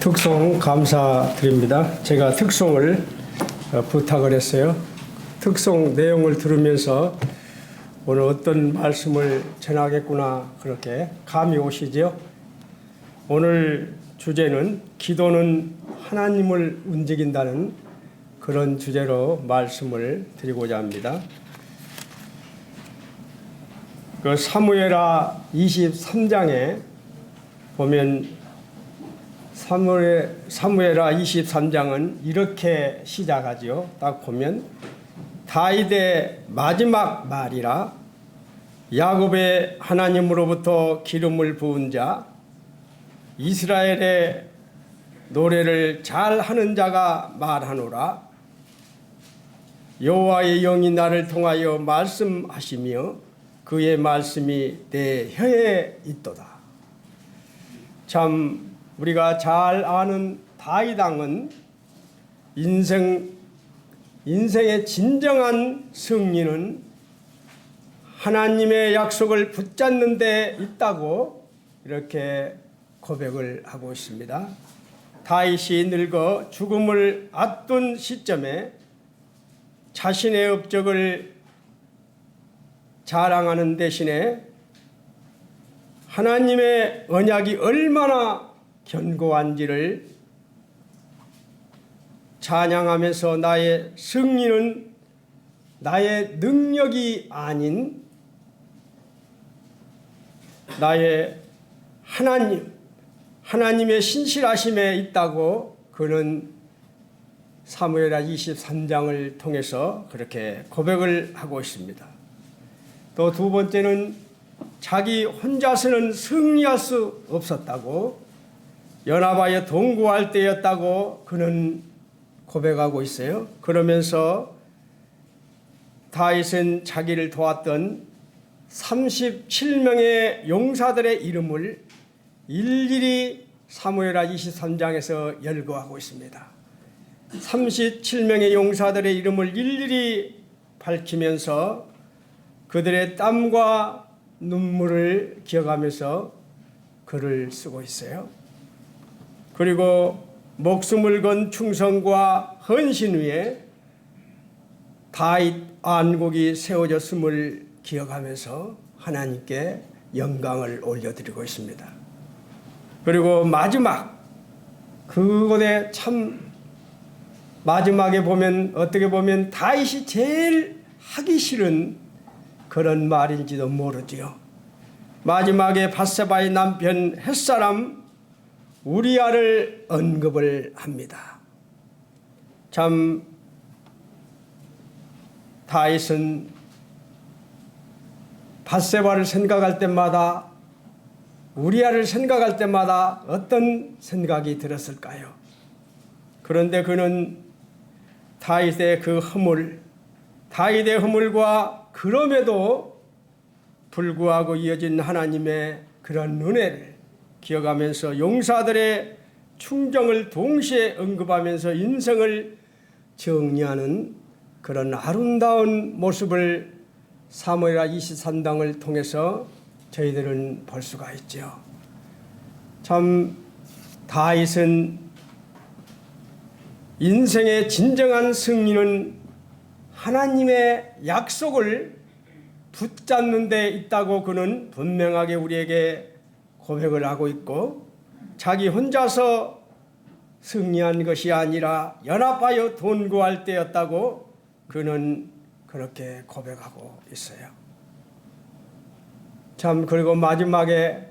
특송 감사드립니다. 제가 특송을 부탁을 했어요. 특송 내용을 들으면서 오늘 어떤 말씀을 전하겠구나 그렇게 감이 오시죠. 오늘 주제는 기도는 하나님을 움직인다는 그런 주제로 말씀을 드리고자 합니다. 그 사무엘하 23장에 보면 사무엘하 23장은 이렇게 시작하죠. 딱 보면 다윗의 마지막 말이라 야곱의 하나님으로부터 기름을 부은 자 이스라엘의 노래를 잘하는 자가 말하노라. 여호와의 영이 나를 통하여 말씀하시며 그의 말씀이 내 혀에 있도다. 참 우리가 잘 아는 다윗 왕은 인생의 진정한 승리는 하나님의 약속을 붙잡는 데 있다고 이렇게 고백을 하고 있습니다. 다윗이 늙어 죽음을 앞둔 시점에 자신의 업적을 자랑하는 대신에 하나님의 언약이 얼마나 견고한지를 찬양하면서 나의 승리는 나의 능력이 아닌 나의 하나님의 신실하심에 있다고 그는 사무엘하 23장을 통해서 그렇게 고백을 하고 있습니다. 또 두 번째는 자기 혼자서는 승리할 수 없었다고 연합하여 동거할 때였다고 그는 고백하고 있어요. 그러면서 다윗은 자기를 도왔던 37명의 용사들의 이름을 일일이 사무엘하 23장에서 열거하고 있습니다. 37명의 용사들의 이름을 일일이 밝히면서 그들의 땀과 눈물을 기억하면서 글을 쓰고 있어요. 그리고 목숨을 건 충성과 헌신 위에 다윗 왕국이 세워졌음을 기억하면서 하나님께 영광을 올려드리고 있습니다. 그리고 마지막 그곳에 참 마지막에 보면 어떻게 보면 다윗이 제일 하기 싫은 그런 말인지도 모르지요. 마지막에 밧세바의 남편 햇사람 우리아를 언급을 합니다. 참 다윗은 밧세바를 생각할 때마다 우리아를 생각할 때마다 어떤 생각이 들었을까요? 그런데 그는 다윗의 다윗의 허물과 그럼에도 불구하고 이어진 하나님의 그런 은혜를 기억하면서 용사들의 충정을 동시에 언급하면서 인생을 정리하는 그런 아름다운 모습을 사무엘하 23장을 통해서 저희들은 볼 수가 있죠. 참 다윗은 인생의 진정한 승리는 하나님의 약속을 붙잡는 데 있다고 그는 분명하게 우리에게 고백을 하고 있고 자기 혼자서 승리한 것이 아니라 연합하여 동거할 때였다고 그는 그렇게 고백하고 있어요. 참 그리고 마지막에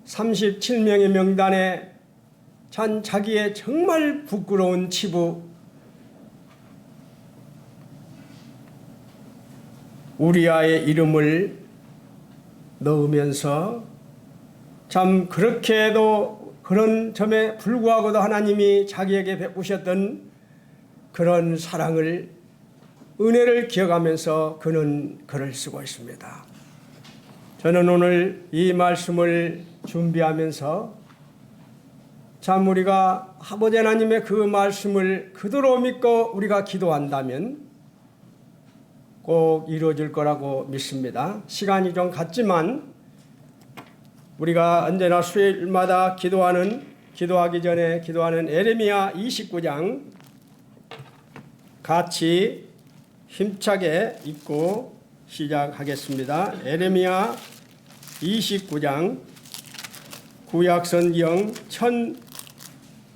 37명의 명단에 자기의 정말 부끄러운 치부 우리아의 이름을 넣으면서 참 그렇게도 그런 점에 불구하고도 하나님이 자기에게 베푸셨던 그런 사랑을 은혜를 기억하면서 그는 글을 쓰고 있습니다. 저는 오늘 이 말씀을 준비하면서 참 우리가 아버지 하나님의 그 말씀을 그대로 믿고 우리가 기도한다면 꼭 이루어질 거라고 믿습니다. 시간이 좀 갔지만 우리가 언제나 수요일마다 기도하는 기도하기 전에 기도하는 에레미야 29장 같이 힘차게 읽고 시작하겠습니다. 에레미야 29장 구약성경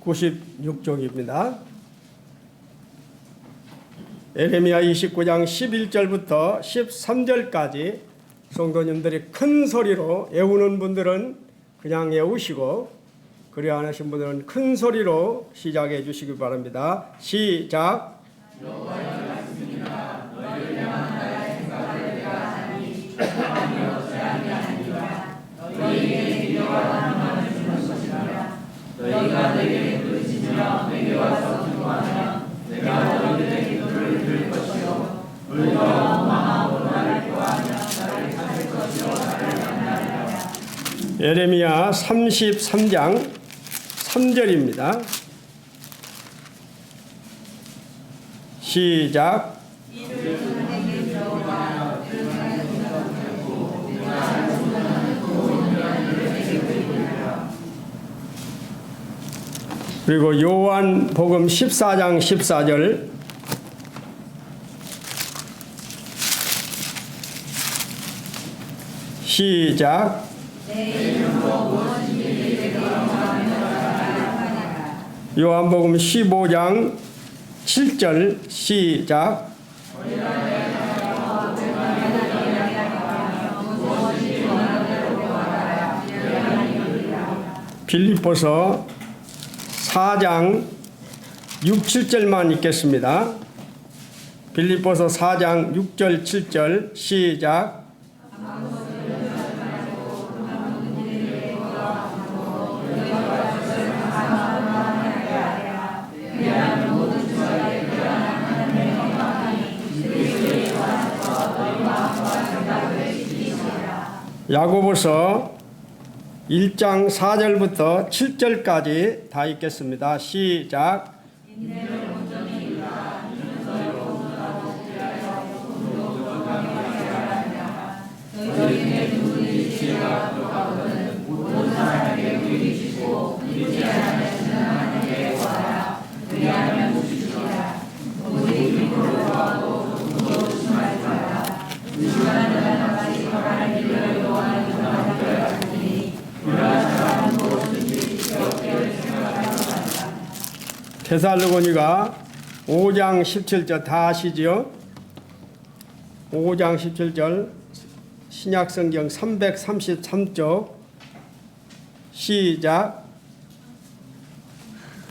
1096쪽입니다. 에레미야 29장 11절부터 13절까지 성도님들이 큰 소리로 외우는 분들은 그냥 외우시고 그리 안 하신 분들은 큰 소리로 시작해 주시기 바랍니다. 시작. 너희가 내게 부르짖으며 내게 와서 기도하면 내가 너희들의 기도를 들을 것이요 물과 원망하고 나를 구하며 나를 찾을 것이요 나를 만나리라. 에레미야 33장 3절입니다. 시작. 그리고 요한복음 14장 14절 시작. 요한복음 15장 7절 시작. 빌립보서 4장 6, 7절만 읽겠습니다. 빌립보서 4장 6절 7절 시작. 야고보서 1장 4절부터 7절까지 다 읽겠습니다. 시작. 데살로니가 5장 17절 다 아시지요? 5장 17절 신약성경 333쪽 시작.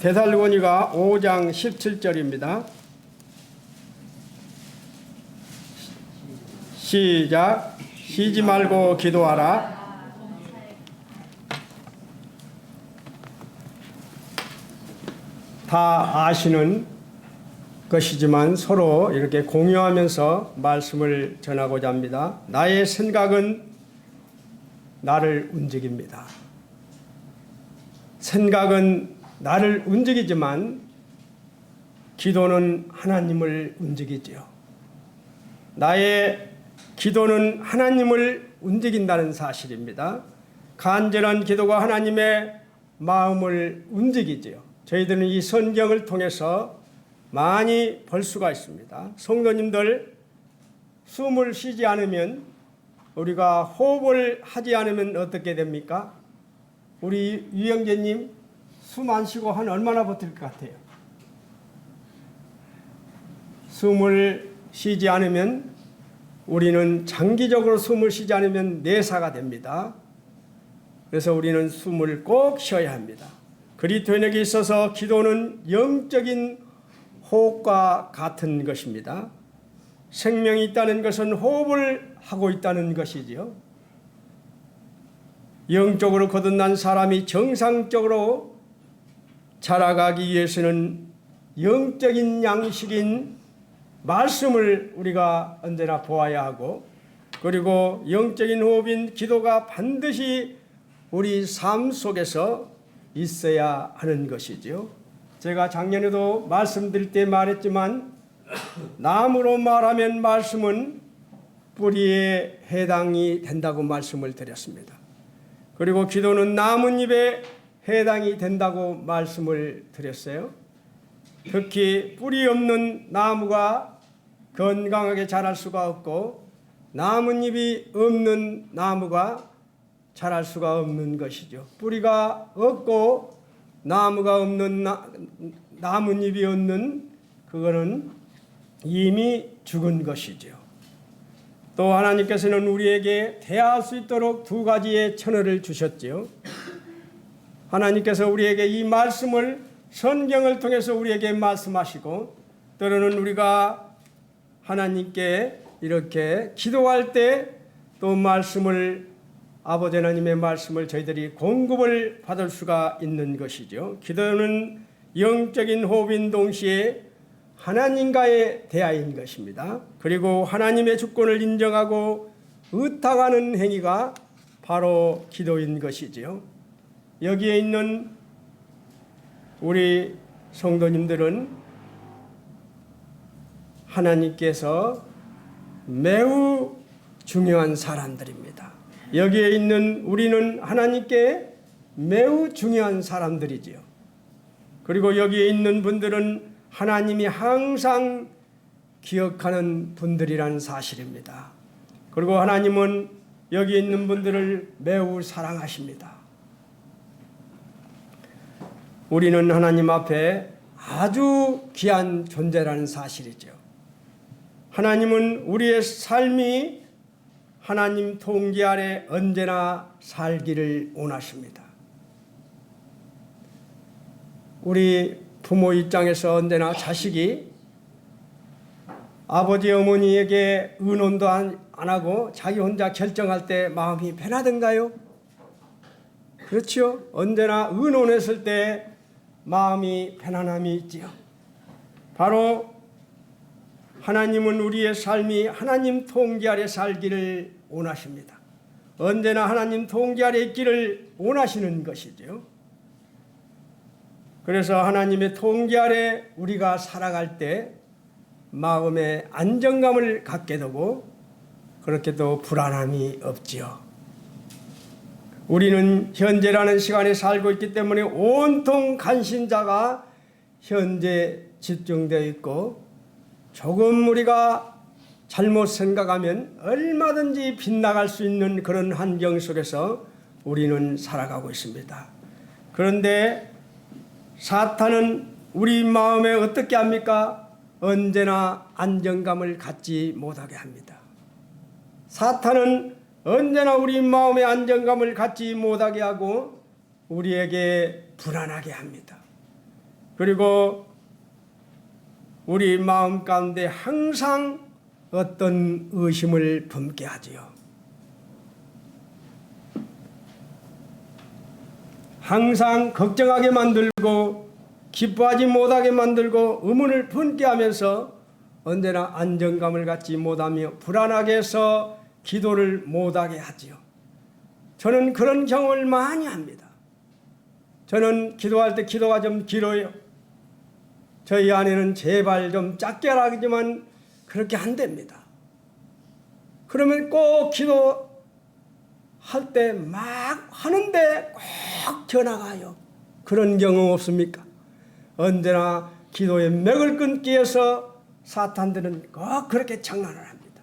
데살로니가 5장 17절입니다. 시작. 쉬지 말고 기도하라. 다 아시는 것이지만 서로 이렇게 공유하면서 말씀을 전하고자 합니다. 나의 생각은 나를 움직입니다. 생각은 나를 움직이지만 기도는 하나님을 움직이지요. 나의 기도는 하나님을 움직인다는 사실입니다. 간절한 기도가 하나님의 마음을 움직이지요. 저희들은 이 성경을 통해서 많이 볼 수가 있습니다. 성도님들, 숨을 쉬지 않으면, 우리가 호흡을 하지 않으면 어떻게 됩니까? 우리 유영재님 숨 안 쉬고 한 얼마나 버틸 것 같아요? 숨을 쉬지 않으면, 우리는 장기적으로 숨을 쉬지 않으면 내사가 됩니다. 그래서 우리는 숨을 꼭 쉬어야 합니다. 그리스도인에게 있어서 기도는 영적인 호흡과 같은 것입니다. 생명이 있다는 것은 호흡을 하고 있다는 것이지요. 영적으로 거듭난 사람이 정상적으로 자라가기 위해서는 영적인 양식인 말씀을 우리가 언제나 보아야 하고, 그리고 영적인 호흡인 기도가 반드시 우리 삶 속에서 있어야 하는 것이죠. 제가 작년에도 말씀드릴 때 말했지만, 나무로 말하면 말씀은 뿌리에 해당이 된다고 말씀을 드렸습니다. 그리고 기도는 나뭇잎에 해당이 된다고 말씀을 드렸어요. 특히 뿌리 없는 나무가 건강하게 자랄 수가 없고 나뭇잎이 없는 나무가 자랄 수가 없는 것이죠. 뿌리가 없고 나무가 없는 나뭇잎이 없는 그거는 이미 죽은 것이죠. 또 하나님께서는 우리에게 대화할 수 있도록 두 가지의 채널을 주셨지요. 하나님께서 우리에게 이 말씀을 성경을 통해서 우리에게 말씀하시고 때로는 우리가 하나님께 이렇게 기도할 때 또 말씀을 아버지 하나님의 말씀을 저희들이 공급을 받을 수가 있는 것이죠. 기도는 영적인 호흡인 동시에 하나님과의 대화인 것입니다. 그리고 하나님의 주권을 인정하고 의탁하는 행위가 바로 기도인 것이지요. 여기에 있는 우리 성도님들은 하나님께서 매우 중요한 사람들입니다. 여기에 있는 우리는 하나님께 매우 중요한 사람들이지요. 그리고 여기에 있는 분들은 하나님이 항상 기억하는 분들이라는 사실입니다. 그리고 하나님은 여기 있는 분들을 매우 사랑하십니다. 우리는 하나님 앞에 아주 귀한 존재라는 사실이죠. 하나님은 우리의 삶이 하나님 통치 아래 언제나 살기를 원하십니다. 우리 부모 입장에서 언제나 자식이 아버지 어머니에게 의논도 안 하고 자기 혼자 결정할 때 마음이 편하던가요? 그렇죠. 언제나 의논했을 때 마음이 편안함이 있지요. 바로 하나님은 우리의 삶이 하나님 통치 아래 살기를 원하십니다. 언제나 하나님 통치 아래 있기를 원하시는 것이죠. 그래서 하나님의 통치 아래 우리가 살아갈 때 마음의 안정감을 갖게 되고 그렇게도 불안함이 없지요. 우리는 현재라는 시간에 살고 있기 때문에 온통 관심자가 현재 집중되어 있고 조금 우리가 잘못 생각하면 얼마든지 빗나갈 수 있는 그런 환경 속에서 우리는 살아가고 있습니다. 그런데 사탄은 우리 마음에 어떻게 합니까? 언제나 안정감을 갖지 못하게 합니다. 사탄은 언제나 우리 마음의 안정감을 갖지 못하게 하고 우리에게 불안하게 합니다. 그리고 우리 마음 가운데 항상 어떤 의심을 품게 하지요. 항상 걱정하게 만들고 기뻐하지 못하게 만들고 의문을 품게 하면서 언제나 안정감을 갖지 못하며 불안하게 해서 기도를 못하게 하지요. 저는 그런 경험을 많이 합니다. 저는 기도할 때 기도가 좀 길어요. 저희 아내는 제발 좀 작게 하라지만 그렇게 안 됩니다. 그러면 꼭 기도할 때 막 하는데 꼭 전화가 와요. 그런 경험 없습니까? 언제나 기도의 맥을 끊기 위해서 사탄들은 꼭 그렇게 장난을 합니다.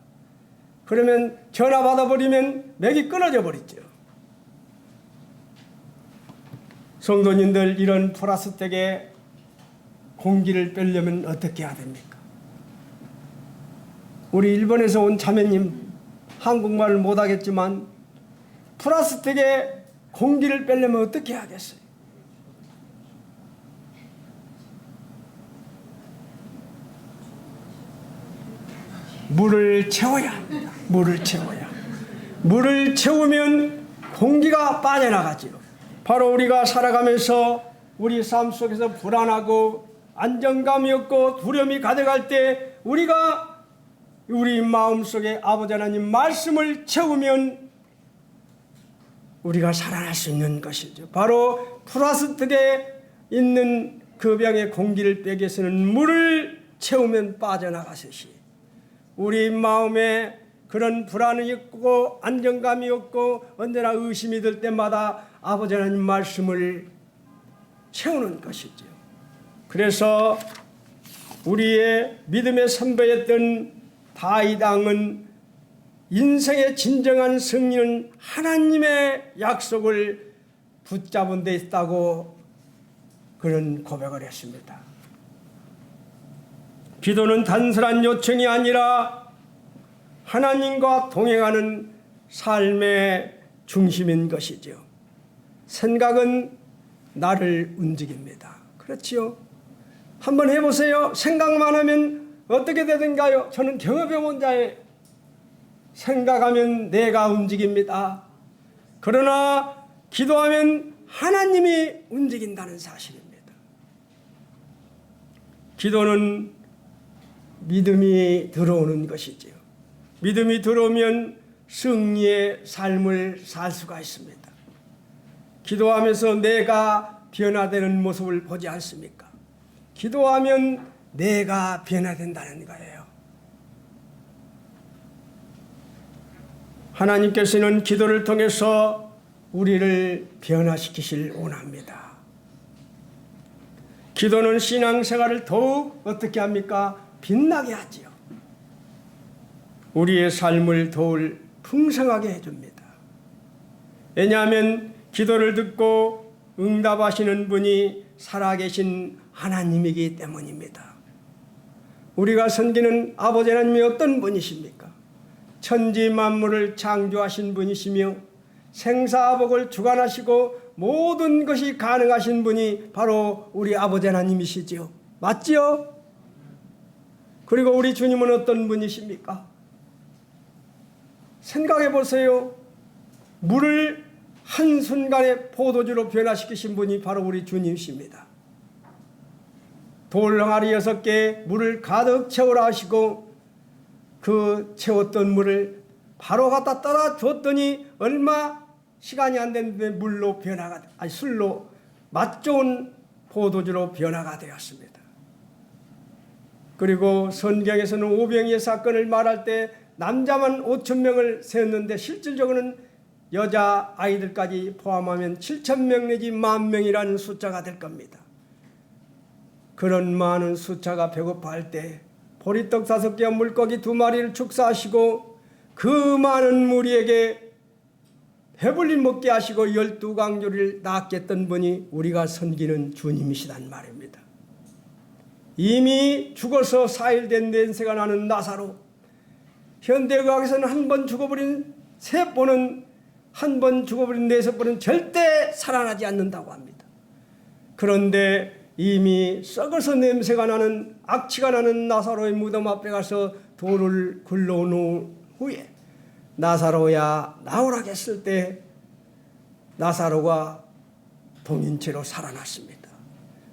그러면 전화 받아버리면 맥이 끊어져 버리죠. 성도님들, 이런 플라스틱에 공기를 빼려면 어떻게 해야 됩니까? 우리 일본에서 온 자매님 한국말을 못하겠지만 플라스틱에 공기를 빼려면 어떻게 해야겠어요? 물을 채워야 합니다. 물을 채워야. 물을 채우면 공기가 빠져나가지요. 바로 우리가 살아가면서 우리 삶 속에서 불안하고 안정감이 없고 두려움이 가득할 때 우리가 우리 마음속에 아버지 하나님 말씀을 채우면 우리가 살아날 수 있는 것이죠. 바로 플라스틱에 있는 그 병에 공기를 빼기 위해서는 물을 채우면 빠져나가듯이 우리 마음에 그런 불안이 있고 안정감이 없고 언제나 의심이 들 때마다 아버지 하나님 말씀을 채우는 것이죠. 그래서 우리의 믿음의 선배였던 다윗 왕은 인생의 진정한 승리는 하나님의 약속을 붙잡은 데 있다고 그는 고백을 했습니다. 기도는 단순한 요청이 아니라 하나님과 동행하는 삶의 중심인 것이죠. 생각은 나를 움직입니다. 그렇지요? 한번 해보세요. 생각만 하면 어떻게 되든가요? 저는 경험해본 자의 생각하면 내가 움직입니다. 그러나 기도하면 하나님이 움직인다는 사실입니다. 기도는 믿음이 들어오는 것이지요. 믿음이 들어오면 승리의 삶을 살 수가 있습니다. 기도하면서 내가 변화되는 모습을 보지 않습니까? 기도하면 내가 변화된다는 거예요. 하나님께서는 기도를 통해서 우리를 변화시키실 원합니다. 기도는 신앙생활을 더욱 어떻게 합니까? 빛나게 하지요. 우리의 삶을 더욱 풍성하게 해줍니다. 왜냐하면 기도를 듣고 응답하시는 분이 살아계신 하나님이기 때문입니다. 우리가 섬기는 아버지 하나님이 어떤 분이십니까? 천지 만물을 창조하신 분이시며 생사복을 주관하시고 모든 것이 가능하신 분이 바로 우리 아버지 하나님이시지요. 맞지요? 그리고 우리 주님은 어떤 분이십니까? 생각해 보세요. 물을 한순간에 포도주로 변화시키신 분이 바로 우리 주님이십니다. 돌항아리 6개 물을 가득 채우라 하시고 그 채웠던 물을 바로 갖다 따라 줬더니 얼마 시간이 안 됐는데 술로 맛 좋은 포도주로 변화가 되었습니다. 그리고 성경에서는 오병이의 사건을 말할 때 남자만 5,000명을 세웠는데 실질적으로는 여자 아이들까지 포함하면 7,000명 내지 10,000명이라는 숫자가 될 겁니다. 그런 많은 숫자가 배고파할 때 보리떡 5개와 물고기 2마리를 축사하시고 그 많은 무리에게 배불리 먹게 하시고 12강조를 낳게 했던 분이 우리가 섬기는 주님이시단 말입니다. 이미 죽어서 4일 된 냄새가 나는 나사로, 현대의학에서는 한 번 죽어버린 3번은, 한 번 죽어버린 6번은 절대 살아나지 않는다고 합니다. 그런데 이미 썩어서 냄새가 나는, 악취가 나는 나사로의 무덤 앞에 가서 돌을 굴러온 후에 나사로야 나오라 했을 때 나사로가 동인체로 살아났습니다.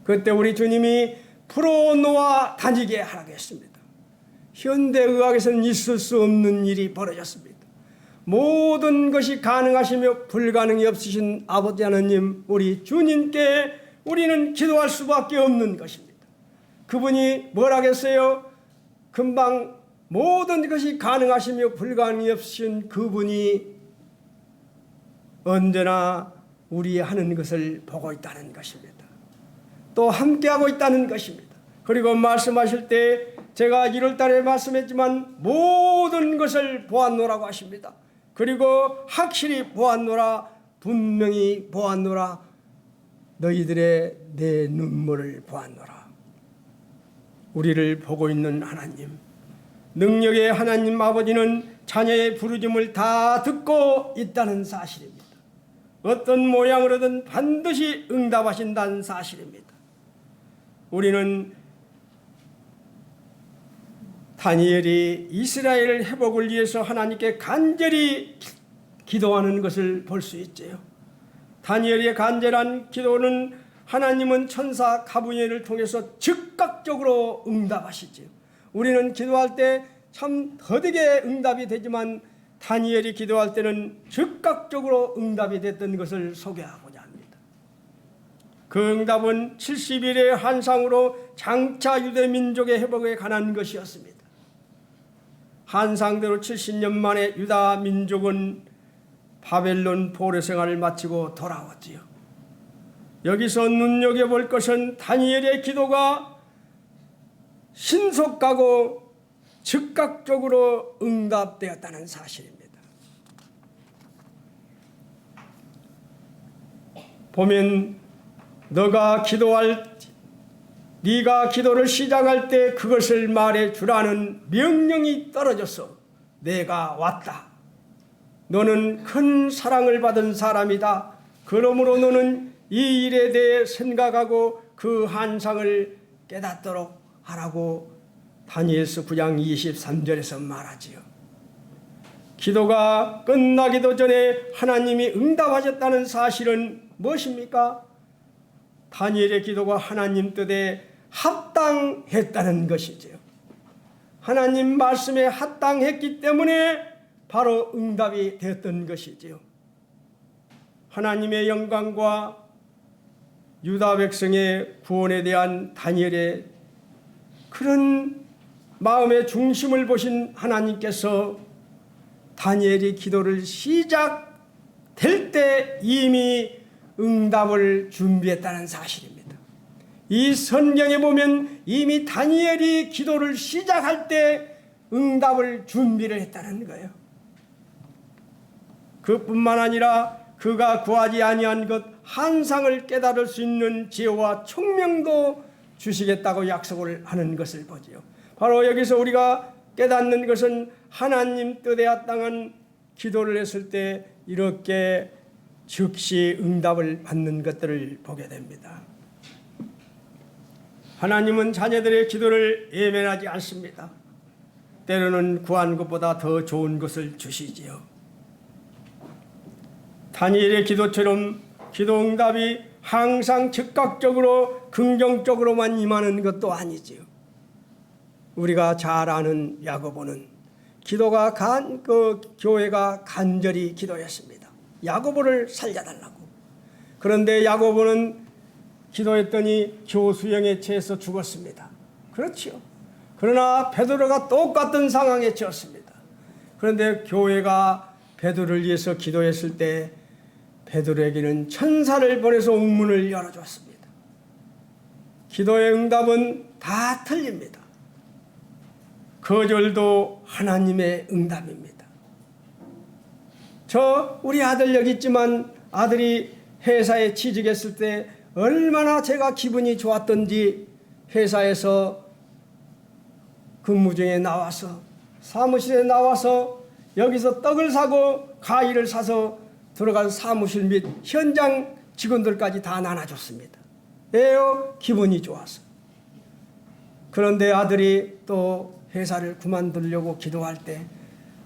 그때 우리 주님이 풀어놓아 다니게 하라겠습니다. 현대의학에서는 있을 수 없는 일이 벌어졌습니다. 모든 것이 가능하시며 불가능이 없으신 아버지 하나님, 우리 주님께 우리는 기도할 수밖에 없는 것입니다. 그분이 뭐라겠어요? 금방 모든 것이 가능하시며 불가능이 없으신 그분이 언제나 우리 하는 것을 보고 있다는 것입니다. 또 함께하고 있다는 것입니다. 그리고 말씀하실 때 제가 1월 달에 말씀했지만 모든 것을 보았노라고 하십니다. 그리고 확실히 보았노라, 분명히 보았노라, 너희들의 내 눈물을 보았노라. 우리를 보고 있는 하나님, 능력의 하나님 아버지는 자녀의 부르짐을 다 듣고 있다는 사실입니다. 어떤 모양으로든 반드시 응답하신다는 사실입니다. 우리는 다니엘이 이스라엘 회복을 위해서 하나님께 간절히 기도하는 것을 볼 수 있지요. 다니엘의 간절한 기도는 하나님은 천사 가브리엘을 통해서 즉각적으로 응답하시지요. 우리는 기도할 때 참 더디게 응답이 되지만 다니엘이 기도할 때는 즉각적으로 응답이 됐던 것을 소개하고자 합니다. 그 응답은 70일의 환상으로 장차 유대 민족의 회복에 관한 것이었습니다. 환상대로 70년 만에 유다 민족은 바벨론 포로 생활을 마치고 돌아왔지요. 여기서 눈여겨볼 것은 다니엘의 기도가 신속하고 즉각적으로 응답되었다는 사실입니다. 보면 네가 기도를 시작할 때 그것을 말해 주라는 명령이 떨어져서 내가 왔다. 너는 큰 사랑을 받은 사람이다. 그러므로 너는 이 일에 대해 생각하고 그 한상을 깨닫도록 하라고 다니엘서 9장 23절에서 말하지요. 기도가 끝나기도 전에 하나님이 응답하셨다는 사실은 무엇입니까? 다니엘의 기도가 하나님 뜻에 합당했다는 것이지요. 하나님 말씀에 합당했기 때문에 바로 응답이 되었던 것이지요. 하나님의 영광과 유다 백성의 구원에 대한 다니엘의 그런 마음의 중심을 보신 하나님께서 다니엘이 기도를 시작될 때 이미 응답을 준비했다는 사실입니다. 이 성경에 보면 이미 다니엘이 기도를 시작할 때 응답을 준비를 했다는 거예요. 그뿐만 아니라 그가 구하지 아니한 것 한상을 깨달을 수 있는 지혜와 총명도 주시겠다고 약속을 하는 것을 보지요. 바로 여기서 우리가 깨닫는 것은 하나님 뜻에 합당한 기도를 했을 때 이렇게 즉시 응답을 받는 것들을 보게 됩니다. 하나님은 자녀들의 기도를 예면하지 않습니다. 때로는 구한 것보다 더 좋은 것을 주시지요. 다니엘의 기도처럼 기도 응답이 항상 즉각적으로 긍정적으로만 임하는 것도 아니지요. 우리가 잘 아는 야고보는 기도가 교회가 간절히 기도했습니다. 야고보를 살려달라고. 그런데 야고보는 기도했더니 교수형에 처해서 죽었습니다. 그렇지요. 그러나 베드로가 똑같은 상황에 처했습니다. 그런데 교회가 베드로를 위해서 기도했을 때 베드로에게는 천사를 보내서 웅문을 열어줬습니다. 기도의 응답은 다 틀립니다. 거절도 하나님의 응답입니다. 우리 아들 여기 있지만 아들이 회사에 취직했을 때 얼마나 제가 기분이 좋았던지 회사에서 근무 중에 나와서 사무실에 나와서 여기서 떡을 사고 과일을 사서 들어간 사무실 및 현장 직원들까지 다 나눠줬습니다. 왜요? 기분이 좋아서. 그런데 아들이 또 회사를 그만두려고 기도할 때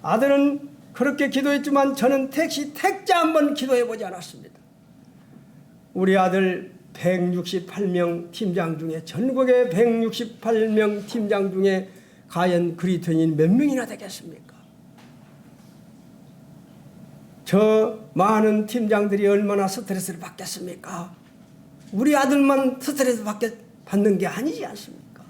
아들은 그렇게 기도했지만 저는 택자 한번 기도해보지 않았습니다. 우리 아들 168명 팀장 중에 전국의 168명 팀장 중에 과연 그리스도인이 몇 명이나 되겠습니까? 저 많은 팀장들이 얼마나 스트레스를 받겠습니까? 우리 아들만 스트레스 받는 게 아니지 않습니까?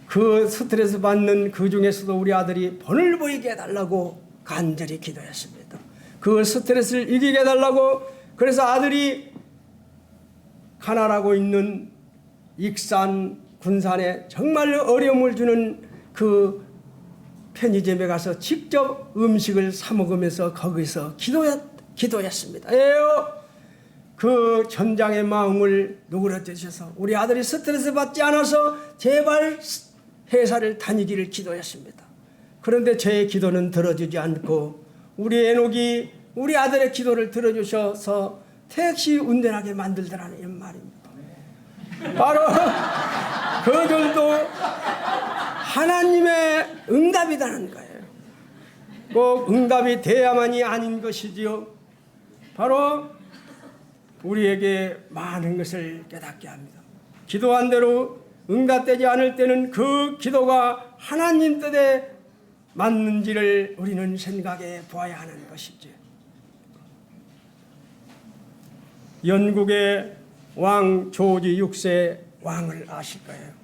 그 스트레스 받는 그 중에서도 우리 아들이 본을 보이게 해달라고 간절히 기도했습니다. 그 스트레스를 이기게 해달라고. 그래서 아들이 가난하고 있는 익산 군산에 정말 어려움을 주는 그 편의점에 가서 직접 음식을 사 먹으면서 거기서 기도했습니다. 그 전장의 마음을 누그러뜨리셔서 우리 아들이 스트레스 받지 않아서 제발 회사를 다니기를 기도했습니다. 그런데 제 기도는 들어주지 않고 우리 에녹이 우리 아들의 기도를 들어주셔서 택시 운전하게 만들더라는 말입니다. 바로 그들도 하나님의 응답이라는 거예요. 꼭 응답이 돼야만이 아닌 것이지요. 바로 우리에게 많은 것을 깨닫게 합니다. 기도한 대로 응답되지 않을 때는 그 기도가 하나님 뜻에 맞는지를 우리는 생각해 보아야 하는 것이죠. 영국의 왕 조지 6세 왕을 아실 거예요.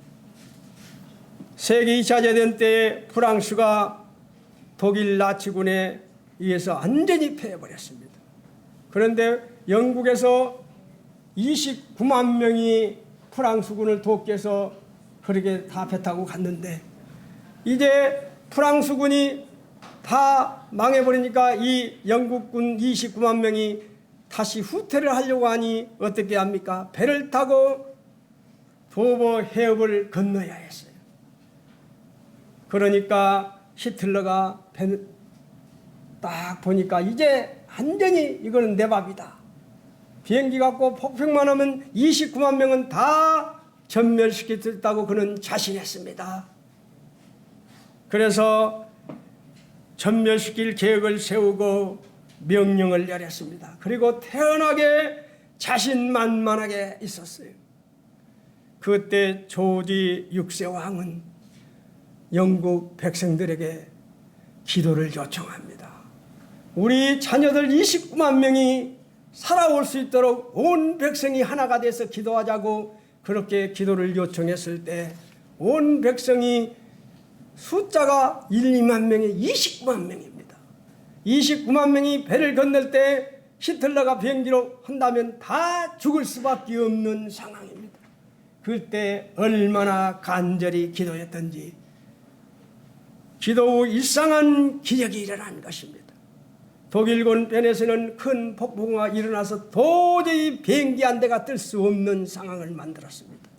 세계 2차 대전 때 프랑스가 독일 나치군에 의해서 완전히 패해버렸습니다. 그런데 영국에서 29만 명이 프랑스군을 돕기 위해서 그렇게 다 배 타고 갔는데 이제 프랑스군이 다 망해버리니까 이 영국군 29만 명이 다시 후퇴를 하려고 하니 어떻게 합니까? 배를 타고 도보 해협을 건너야 했어요. 그러니까 히틀러가 배는 딱 보니까 이제 완전히 이거는 내 밥이다. 비행기 갖고 폭격만 하면 29만 명은 다 전멸시키겠다고 그는 자신했습니다. 그래서 전멸시킬 계획을 세우고 명령을 내렸습니다. 그리고 태연하게 자신만만하게 있었어요. 그때 조지 6세 왕은 영국 백성들에게 기도를 요청합니다. 우리 자녀들 29만 명이 살아올 수 있도록 온 백성이 하나가 돼서 기도하자고 그렇게 기도를 요청했을 때 온 백성이 숫자가 1, 2만 명에 29만 명입니다. 29만 명이 배를 건널 때 히틀러가 비행기로 한다면 다 죽을 수밖에 없는 상황입니다. 그때 얼마나 간절히 기도했던지 기도 후 일상한 기적이 일어난 것입니다. 독일군 편에서는 큰 폭풍우가 일어나서 도저히 비행기 한 대가 뜰 수 없는 상황을 만들었습니다.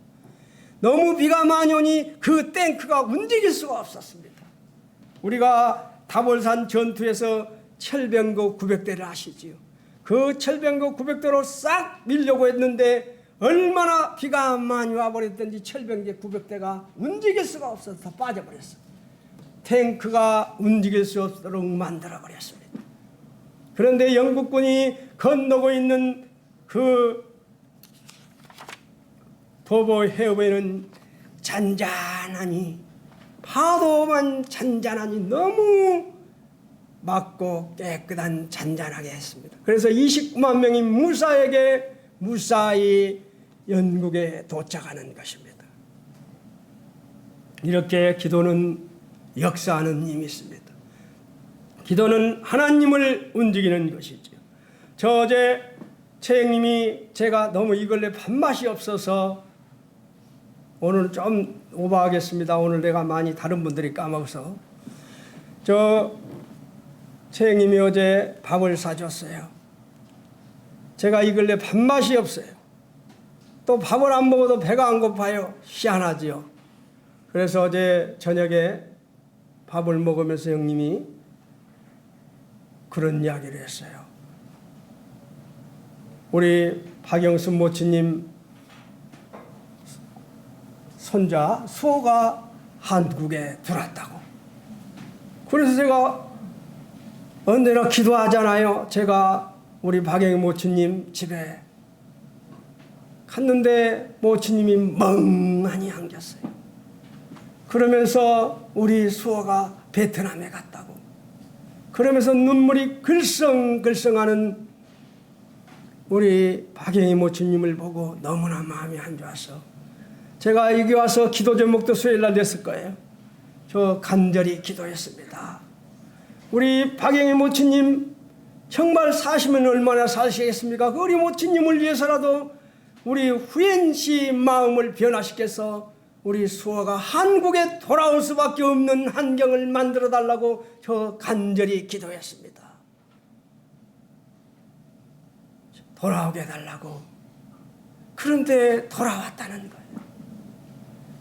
너무 비가 많이 오니 그 탱크가 움직일 수가 없었습니다. 우리가 다볼산 전투에서 철병거 900대를 아시지요. 그 철병거 900대로 싹 밀려고 했는데 얼마나 비가 많이 와버렸던지 철병제 900대가 움직일 수가 없어서 다 빠져버렸어요. 탱크가 움직일 수 없도록 만들어버렸습니다. 그런데 영국군이 건너고 있는 그 도보 해협에는 잔잔하니 파도만 잔잔하니 너무 맑고 깨끗한 잔잔하게 했습니다. 그래서 29만 명이 무사히 영국에 도착하는 것입니다. 이렇게 기도는 역사하는 힘이 있습니다. 기도는 하나님을 움직이는 것이죠. 저 어제 최영님이 제가 너무 이걸래 밥맛이 없어서 오늘 좀 오버하겠습니다. 오늘 내가 많이 다른 분들이 까먹어서 저 최영님이 어제 밥을 사줬어요. 제가 이걸래 밥맛이 없어요. 또 밥을 안 먹어도 배가 안 고파요. 희한하지요. 그래서 어제 저녁에 밥을 먹으면서 형님이 그런 이야기를 했어요. 우리 박영수 모치님 손자 수호가 한국에 들어왔다고. 그래서 제가 언제나 기도하잖아요. 제가 우리 박영수 모치님 집에 갔는데 모치님이 멍하니 안겼어요. 그러면서 우리 수호가 베트남에 갔다고. 그러면서 눈물이 글썽글썽하는 우리 박영희 모친님을 보고 너무나 마음이 안 좋아서 제가 여기 와서 기도 제목도 수요일날 냈을 거예요. 저 간절히 기도했습니다. 우리 박영희 모친님 정말 사시면 얼마나 사시겠습니까? 그 우리 모친님을 위해서라도 우리 후엔 씨 마음을 변화시켜서 우리 수호가 한국에 돌아올 수밖에 없는 환경을 만들어 달라고 저 간절히 기도했습니다. 돌아오게 해달라고. 그런데 돌아왔다는 거예요.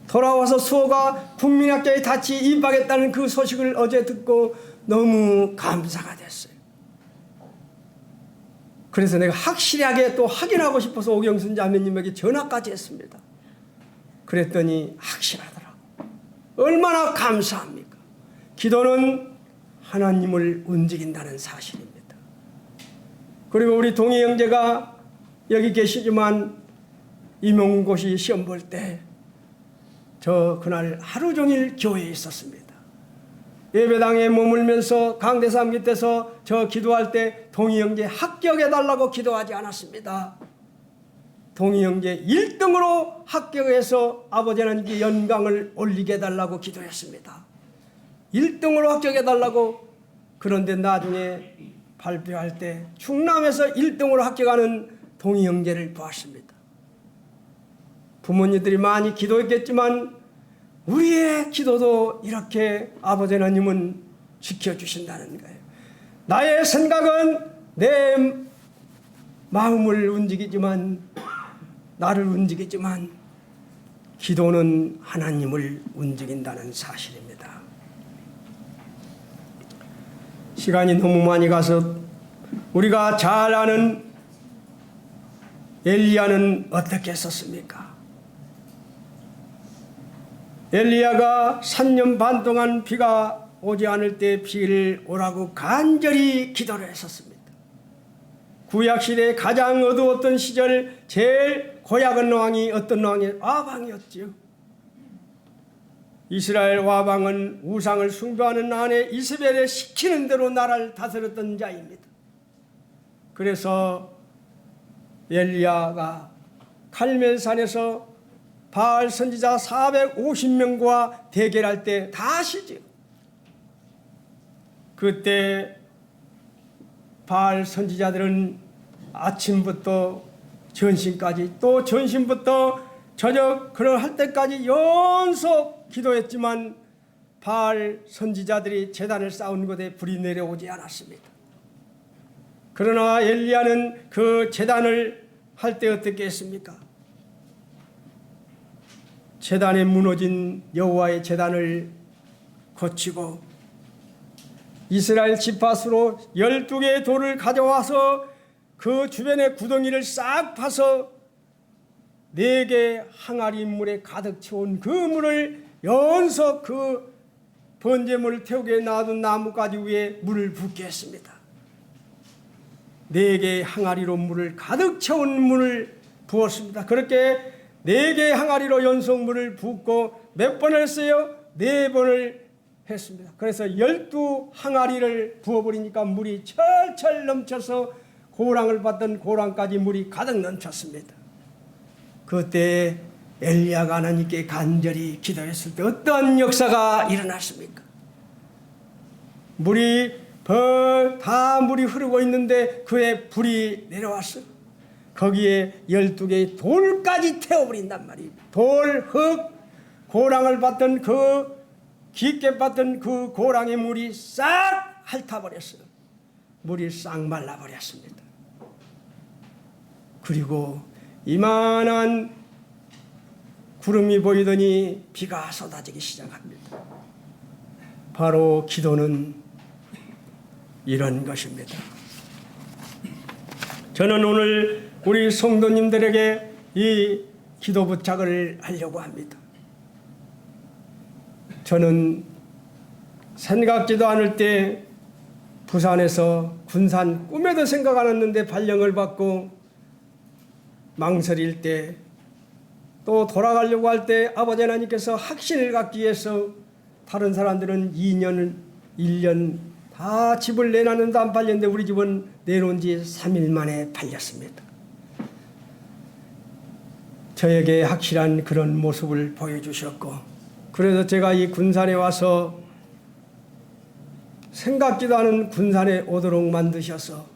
돌아와서 수호가 국민학교에 같이 입학했다는 그 소식을 어제 듣고 너무 감사가 됐어요. 그래서 내가 확실하게 또 확인하고 싶어서 오경순 자매님에게 전화까지 했습니다. 그랬더니 확실하더라고. 얼마나 감사합니까? 기도는 하나님을 움직인다는 사실입니다. 그리고 우리 동희 형제가 여기 계시지만 임용고시 시험 볼 때 저 그날 하루 종일 교회에 있었습니다. 예배당에 머물면서 강대상 밑에서 저 기도할 때 동희 형제 합격해달라고 기도하지 않았습니다. 동희 형제 1등으로 합격해서 아버지 하나님께 영광을 올리게 해달라고 기도했습니다. 1등으로 합격해달라고. 그런데 나중에 발표할 때 충남에서 1등으로 합격하는 동이 형제를 보았습니다. 부모님들이 많이 기도했겠지만 우리의 기도도 이렇게 아버지 하나님은 지켜주신다는 거예요. 나의 생각은 내 마음을 움직이지만, 나를 움직이지만 기도는 하나님을 움직인다는 사실입니다. 시간이 너무 많이 가서 우리가 잘 아는 엘리야는 어떻게 했었습니까? 엘리야가 3년 반 동안 비가 오지 않을 때 비를 오라고 간절히 기도를 했었습니다. 구약시대에 가장 어두웠던 시절 제일 고약한 왕이 어떤 왕이에요? 와방이었지요. 이스라엘 와방은 우상을 숭배하는 아내 이세벨에 시키는 대로 나라를 다스렸던 자입니다. 그래서 엘리야가 칼멜산에서 바알 선지자 450명과 대결할 때 다시죠. 그때 바알 선지자들은 아침부터 전신까지, 또 전신부터 저녁 그럴 때까지 연속 기도했지만 바알 선지자들이 제단을 쌓은 곳에 불이 내려오지 않았습니다. 그러나 엘리야는 그 제단을 할 때 어떻게 했습니까? 제단에 무너진 여호와의 제단을 고치고 이스라엘 지파수로 12개의 돌을 가져와서 그 주변에 구덩이를 싹 파서 4개 항아리 물에 가득 채운 그 물을 연속 그 번제물을 태우게 놔둔 나뭇가지 위에 물을 붓게 했습니다. 4개의 항아리로 물을 가득 채운 물을 부었습니다. 그렇게 4개의 항아리로 연속 물을 붓고 몇 번을 했어요? 4번을 했습니다. 그래서 12항아리를 부어버리니까 물이 철철 넘쳐서 고랑을 받던 고랑까지 물이 가득 넘쳤습니다. 그때 엘리야가 하나님께 간절히 기도했을 때 어떤 역사가 일어났습니까? 물이 다 물이 흐르고 있는데 그에 불이 내려왔어. 거기에 12개의 돌까지 태워버린단 말이에요. 돌, 흙, 고랑을 받던 그 깊게 받던 그 고랑의 물이 싹 핥아버렸어요. 물이 싹 말라버렸습니다. 그리고 이만한 구름이 보이더니 비가 쏟아지기 시작합니다. 바로 기도는 이런 것입니다. 저는 오늘 우리 성도님들에게 이 기도 부탁을 하려고 합니다. 저는 생각지도 않을 때 부산에서 군산 꿈에도 생각 안 했는데 발령을 받고 망설일 때, 또 돌아가려고 할 때 아버지 하나님께서 확신을 갖기 위해서 다른 사람들은 2년, 1년 다 집을 내놨는데 안 팔렸는데 우리 집은 내놓은 지 3일 만에 팔렸습니다. 저에게 확실한 그런 모습을 보여주셨고, 그래서 제가 이 군산에 와서 생각지도 않은 군산에 오도록 만드셔서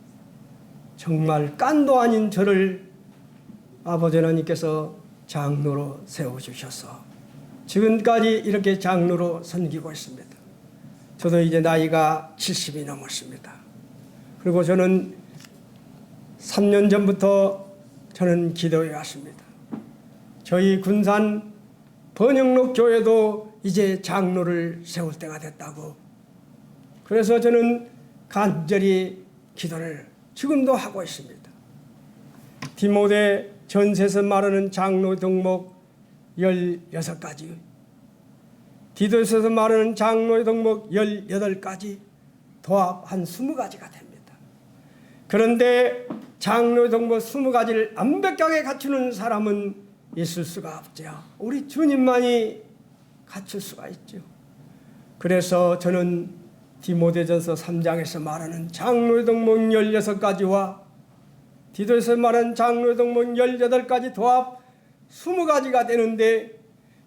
정말 깐도 아닌 저를 아버지 하나님께서 장로로 세워주셔서 지금까지 이렇게 장로로 섬기고 있습니다. 저도 이제 나이가 70이 넘었습니다. 그리고 저는 3년 전부터 저는 기도해 왔습니다. 저희 군산 번영록 교회도 이제 장로를 세울 때가 됐다고. 그래서 저는 간절히 기도를 지금도 하고 있습니다. 디모데 전서에서 말하는 장로 덕목 16가지, 디도서에서 말하는 장로의 덕목 18가지, 도합 한 20가지가 됩니다. 그런데 장로의 덕목 20가지를 완벽하게 갖추는 사람은 있을 수가 없죠. 우리 주님만이 갖출 수가 있죠. 그래서 저는 디모데전서 3장에서 말하는 장로의 덕목 16가지와 디도에서 말하는 장로의 덕목 18가지 도합 20가지가 되는데,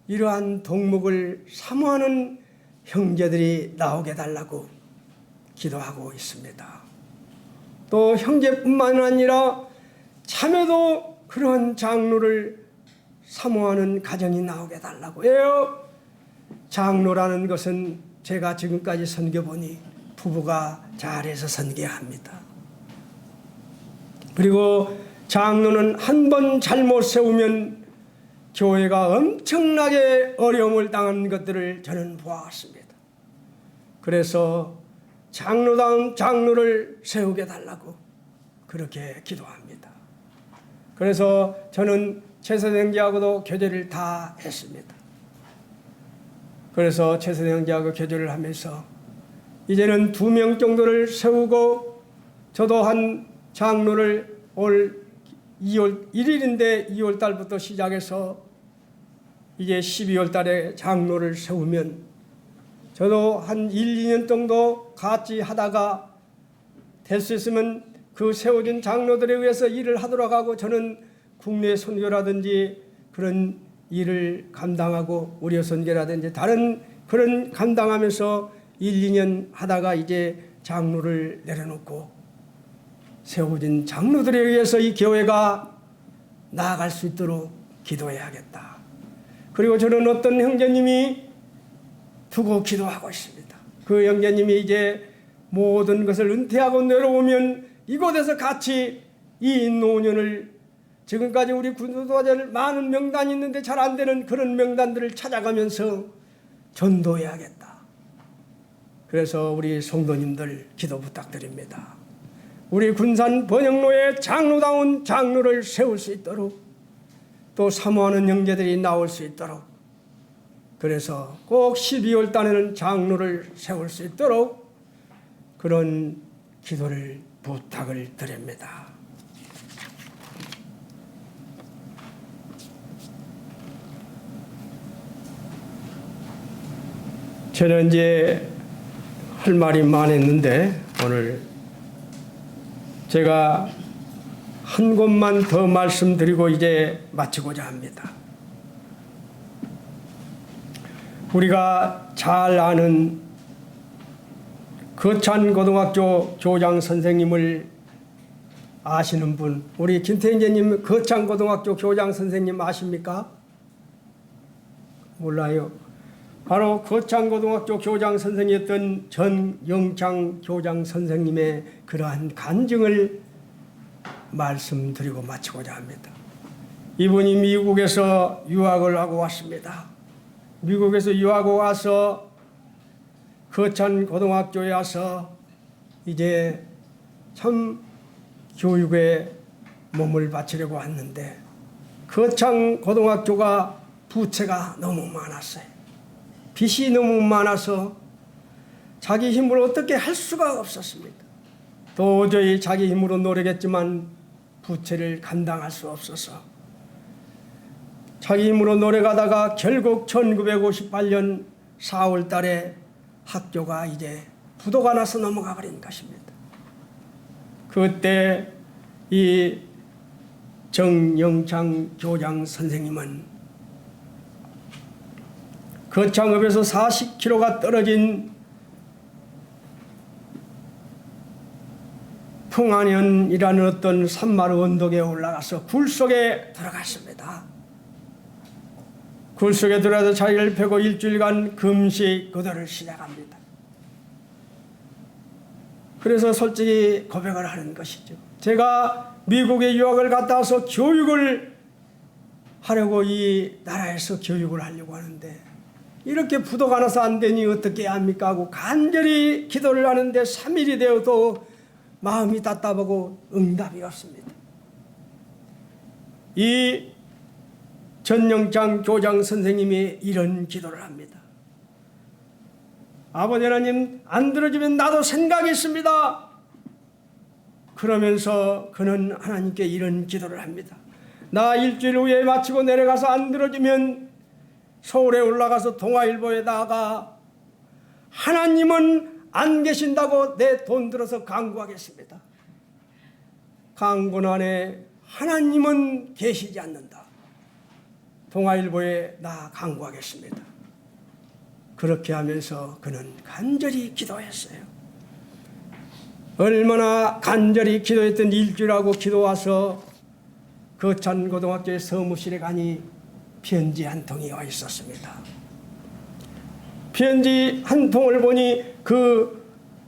이러한 덕목을 사모하는 형제들이 나오게 달라고 기도하고 있습니다. 또 형제뿐만 아니라 참여도 그러한 장로를 사모하는 가정이 나오게 해달라고 해요. 장로라는 것은 제가 지금까지 섬겨보니 부부가 잘해서 섬겨야 합니다. 그리고 장로는 한 번 잘못 세우면 교회가 엄청나게 어려움을 당한 것들을 저는 보았습니다. 그래서 장로다운 장로를 세우게 달라고 그렇게 기도합니다. 그래서 저는 최선생제하고도 교제를 다 했습니다. 그래서 최선생제하고 교제를 하면서 이제는 2명 정도를 세우고, 저도 한 장로를 올 2월 1일인데 2월 달부터 시작해서 이제 12월 달에 장로를 세우면 저도 한 1, 2년 정도 같이 하다가 될 수 있으면 그 세워진 장로들에 의해서 일을 하도록 하고, 저는 국내 선교라든지 그런 일을 감당하고 의료 선교라든지 다른 그런 감당하면서 1, 2년 하다가 이제 장로를 내려놓고 세워진 장로들에 의해서 이 교회가 나아갈 수 있도록 기도해야겠다. 그리고 저는 어떤 형제님이 두고 기도하고 있습니다. 그 형제님이 이제 모든 것을 은퇴하고 내려오면 이곳에서 같이 이 노년을, 지금까지 우리 군도도자들 많은 명단이 있는데 잘 안 되는 그런 명단들을 찾아가면서 전도해야겠다. 그래서 우리 성도님들 기도 부탁드립니다. 우리 군산 번영로에 장로다운 장로를 세울 수 있도록, 또 사모하는 형제들이 나올 수 있도록, 그래서 꼭 12월 달에는 장로를 세울 수 있도록 그런 기도를 부탁을 드립니다. 저는 이제 할 말이 많았는데 오늘 제가 한 곳만 더 말씀드리고 이제 마치고자 합니다. 우리가 잘 아는 거창고등학교 교장 선생님을 아시는 분, 우리 김태인재님 거창고등학교 교장 선생님 아십니까? 몰라요. 바로 거창고등학교 교장 선생이었던 전영창 교장 선생님의 그러한 간증을 말씀드리고 마치고자 합니다. 이분이 미국에서 유학을 하고 왔습니다. 미국에서 유학하고 와서 거창고등학교에 와서 이제 참 교육에 몸을 바치려고 왔는데, 거창고등학교가 부채가 너무 많았어요. 빚이 너무 많아서 자기 힘으로 어떻게 할 수가 없었습니다. 도저히 자기 힘으로 노력했지만 부채를 감당할 수 없어서 자기 힘으로 노력하다가 결국 1958년 4월 달에 학교가 이제 부도가 나서 넘어가 버린 것입니다. 그때 이 정영창 교장 선생님은 거창읍에서 40km가 떨어진 풍안현이라는 어떤 산마루 언덕에 올라가서 굴 속에 들어갔습니다. 굴 속에 들어가서 자리를 펴고 일주일간 금식 기도를 시작합니다. 그래서 솔직히 고백을 하는 것이죠. 제가 미국에 유학을 갔다 와서 교육을 하려고 이 나라에서 교육을 하려고 하는데 이렇게 부도가 나서 안 되니 어떻게 합니까 하고 간절히 기도를 하는데 3일이 되어도 마음이 답답하고 응답이 없습니다. 이 전영창 교장 선생님이 이런 기도를 합니다. 아버지 하나님, 안 들어주면 나도 생각이 있습니다. 그러면서 그는 하나님께 이런 기도를 합니다. 나 일주일 후에 마치고 내려가서 안 들어주면 서울에 올라가서 동아일보에다가 하나님은 안 계신다고 내 돈 들어서 강구하겠습니다. 강군 안에 하나님은 계시지 않는다. 동아일보에 나 강구하겠습니다. 그렇게 하면서 그는 간절히 기도했어요. 얼마나 간절히 기도했던 일주일하고 기도 와서 거창고등학교의 서무실에 가니 편지 한 통이 와 있었습니다. 편지 한 통을 보니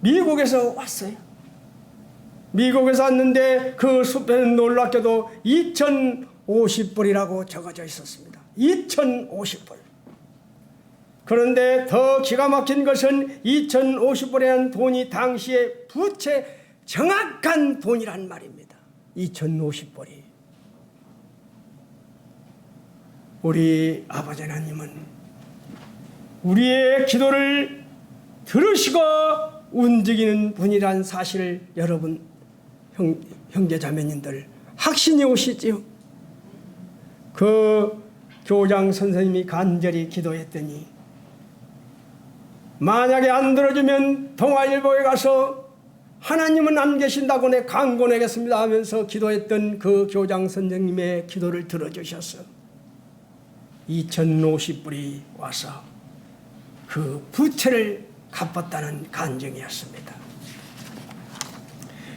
미국에서 왔어요. 미국에서 왔는데 그 수표는 놀랍게도 2050불이라고 적어져 있었습니다. 2050불. 그런데 더 기가 막힌 것은 2050불이라는 돈이 당시에 부채 정확한 돈이란 말입니다. 2050불이. 우리 아버지 하나님은 우리의 기도를 들으시고 움직이는 분이란 사실을 여러분 형제 자매님들 확신이 오시지요. 그 교장 선생님이 간절히 기도했더니 만약에 안 들어주면 동아일보에 가서 하나님은 안 계신다고 내 강고 내겠습니다 하면서 기도했던 그 교장 선생님의 기도를 들어주셔서 2050불이 와서 그 부채를 갚았다는 간증이었습니다.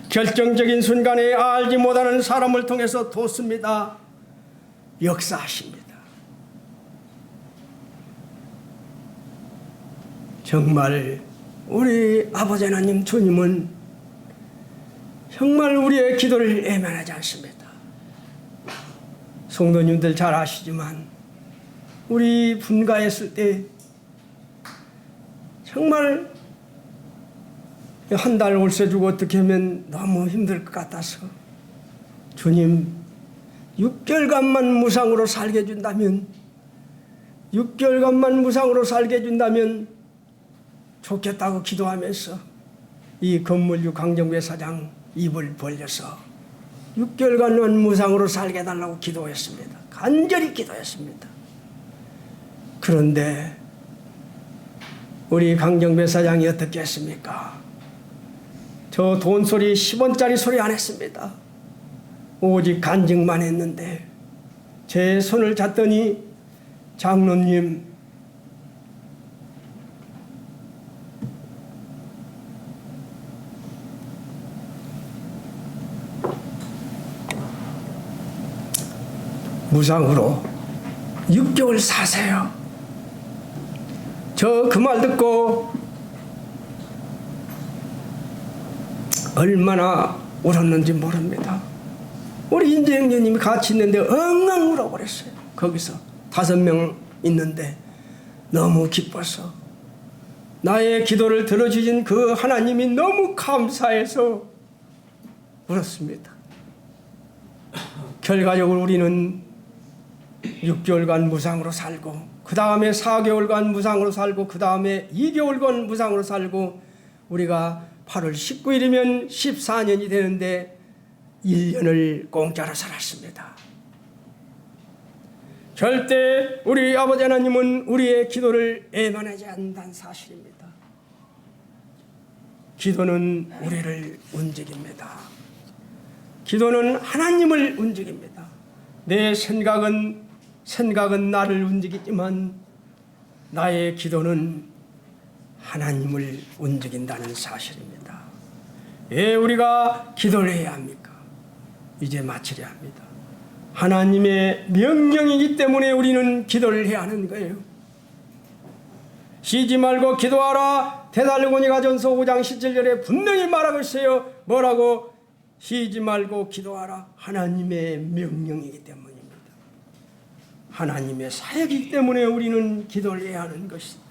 결정적인 순간에 알지 못하는 사람을 통해서 돕습니다. 역사하십니다. 정말 우리 아버지 하나님 주님은 정말 우리의 기도를 애만하지 않습니다. 성도님들 잘 아시지만 우리 분가했을 때 정말 한 달 월세 주고 어떻게 하면 너무 힘들 것 같아서 주님 6개월간만 무상으로 살게 해준다면 6개월간만 무상으로 살게 해준다면 좋겠다고 기도하면서 이 건물주 강정배 사장 입을 벌려서 6개월간만 무상으로 살게 해달라고 기도했습니다. 간절히 기도했습니다. 그런데 우리 강정배 사장이 어떻게 했습니까? 저 돈소리 10원짜리 소리 안 했습니다. 오직 간증만 했는데 제 손을 잡더니 장로님 무상으로 6개월 사세요. 저 그 말 듣고 얼마나 울었는지 모릅니다. 우리 인재 형제님이 같이 있는데 엉엉 울어버렸어요. 거기서 5명 있는데 너무 기뻐서 나의 기도를 들어주신 그 하나님이 너무 감사해서 울었습니다. 결과적으로 우리는 6개월간 무상으로 살고 그 다음에 4개월간 무상으로 살고 그 다음에 2개월간 무상으로 살고 우리가 8월 19일이면 14년이 되는데 1년을 공짜로 살았습니다. 절대 우리 아버지 하나님은 우리의 기도를 애만하지 않는다는 사실입니다. 기도는 우리를 움직입니다. 기도는 하나님을 움직입니다. 내 생각은 나를 움직이지만 나의 기도는 하나님을 움직인다는 사실입니다. 왜 우리가 기도를 해야 합니까? 이제 마치려 합니다. 하나님의 명령이기 때문에 우리는 기도를 해야 하는 거예요. 쉬지 말고 기도하라. 데살로니가 전서 5장 17절에 분명히 말하고 있어요. 뭐라고? 쉬지 말고 기도하라. 하나님의 명령이기 때문입니다. 하나님의 사역이기 때문에 우리는 기도를 해야 하는 것입니다.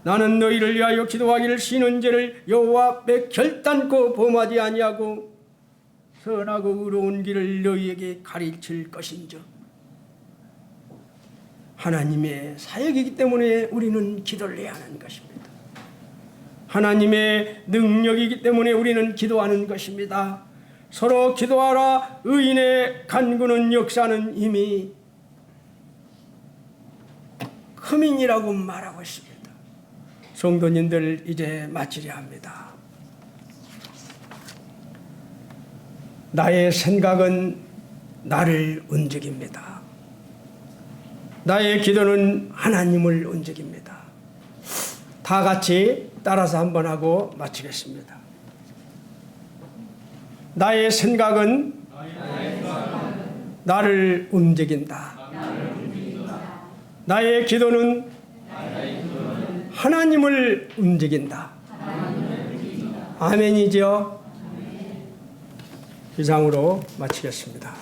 나는 너희를 위하여 기도하기를 쉬는 죄를 여호와 앞에 결단코 범하지 아니하고 선하고 의로운 길을 너희에게 가르칠 것인즉. 하나님의 사역이기 때문에 우리는 기도를 해야 하는 것입니다. 하나님의 능력이기 때문에 우리는 기도하는 것입니다. 서로 기도하라. 의인의 간구는 역사는 이미 크민이라고 말하고 있습니다. 성도님들 이제 마치려 합니다. 나의 생각은 나를 움직입니다. 나의 기도는 하나님을 움직입니다. 다 같이 따라서 한번 하고 마치겠습니다. 나의 생각은 나를 움직인다. 나의 기도는 하나님을 움직인다. 아멘이죠. 이상으로 마치겠습니다.